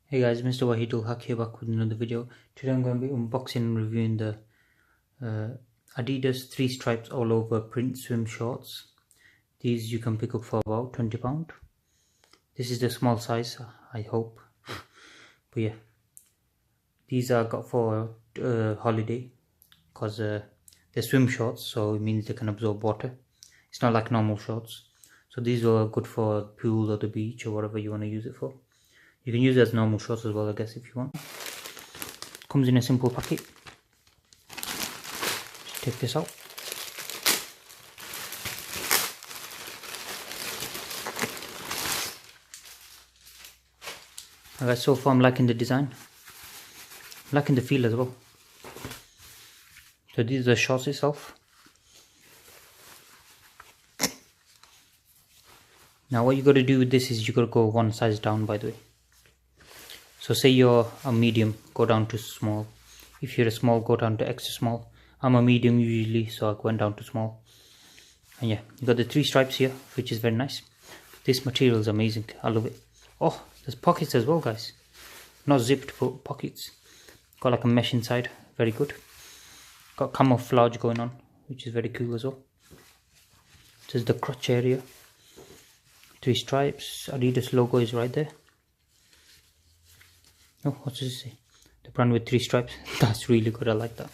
Hey guys, MrWaheedulHaque here, back with another video. Today I'm going to be unboxing and reviewing the Adidas 3 stripes all over print swim shorts. These you can pick up for about £20. This is the small size, I hope. But yeah, these are got for holiday because they're swim shorts, so it means they can absorb water. It's not like normal shorts. So these are good for pool or the beach or whatever you want to use it for. You can use it as normal shorts as well, I guess, if you want. Comes in a simple packet. Just take this out. Alright, so far I'm liking the design. I'm liking the feel as well. So these are the shorts itself. Now what you got to do with this is you got to go one size down, by the way. So say you're a medium, go down to small. If you're a small, go down to extra small. I'm a medium usually, so I went down to small. And yeah, you got the 3 stripes here, which is very nice. This material is amazing, I love it. Oh, there's pockets as well, guys. Not zipped, but pockets. Got like a mesh inside, very good. Got camouflage going on, which is very cool as well. This is the crotch area. 3 stripes, Adidas logo is right there. Oh, what does it say? The brand with 3 stripes. That's really good, I like that.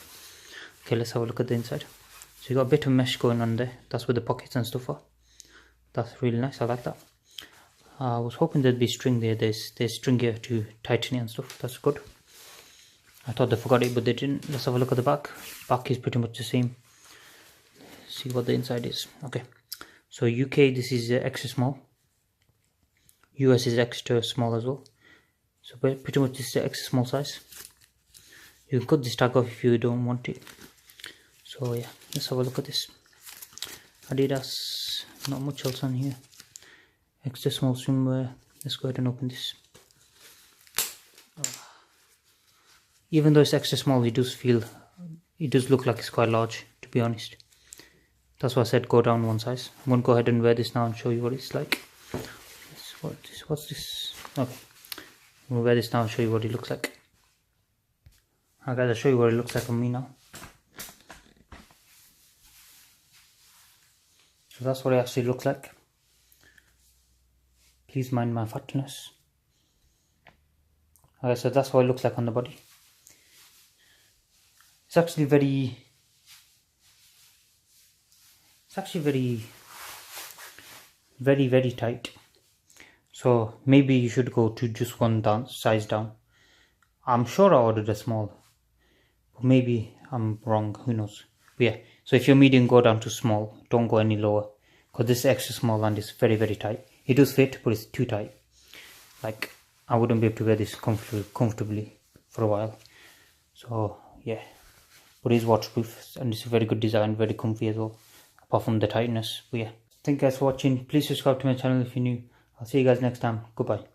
Okay, let's have a look at the inside. So you got a bit of mesh going on there. That's where the pockets and stuff are. That's really nice, I like that. I was hoping there'd be string there. There's string here to tighten it and stuff. That's good. I thought they forgot it, but they didn't. Let's have a look at the back. Back is pretty much the same. See what the inside is. Okay, so UK, this is extra small. US is extra small as well. So pretty much this is the extra small size. You can cut this tag off if you don't want it. So yeah, let's have a look at this. Adidas, not much else on here. Extra small swimwear. Let's go ahead and open this. Even though it's extra small, it does look like it's quite large, to be honest. That's why I said go down one size. I'm going to go ahead and wear this now and show you what it's like. What's this? Okay. I'm going to wear this now and show you what it looks like. Alright guys, I'll show you what it looks like on me now. So that's what it actually looks like. Please mind my fatness. Okay, so that's what it looks like on the body. It's actually very tight. So maybe you should go to just one size down. I'm sure I ordered a small, but maybe I'm wrong, who knows. But yeah, so if you're medium, go down to small, don't go any lower, because this is extra small and it's very tight. It does fit, but it's too tight. Like, I wouldn't be able to wear this comfortably for a while. So yeah, but it's waterproof and it's a very good design, very comfy as well, apart from the tightness. But yeah, thank you guys for watching. Please subscribe to my channel if you're new. I'll see you guys next time. Goodbye.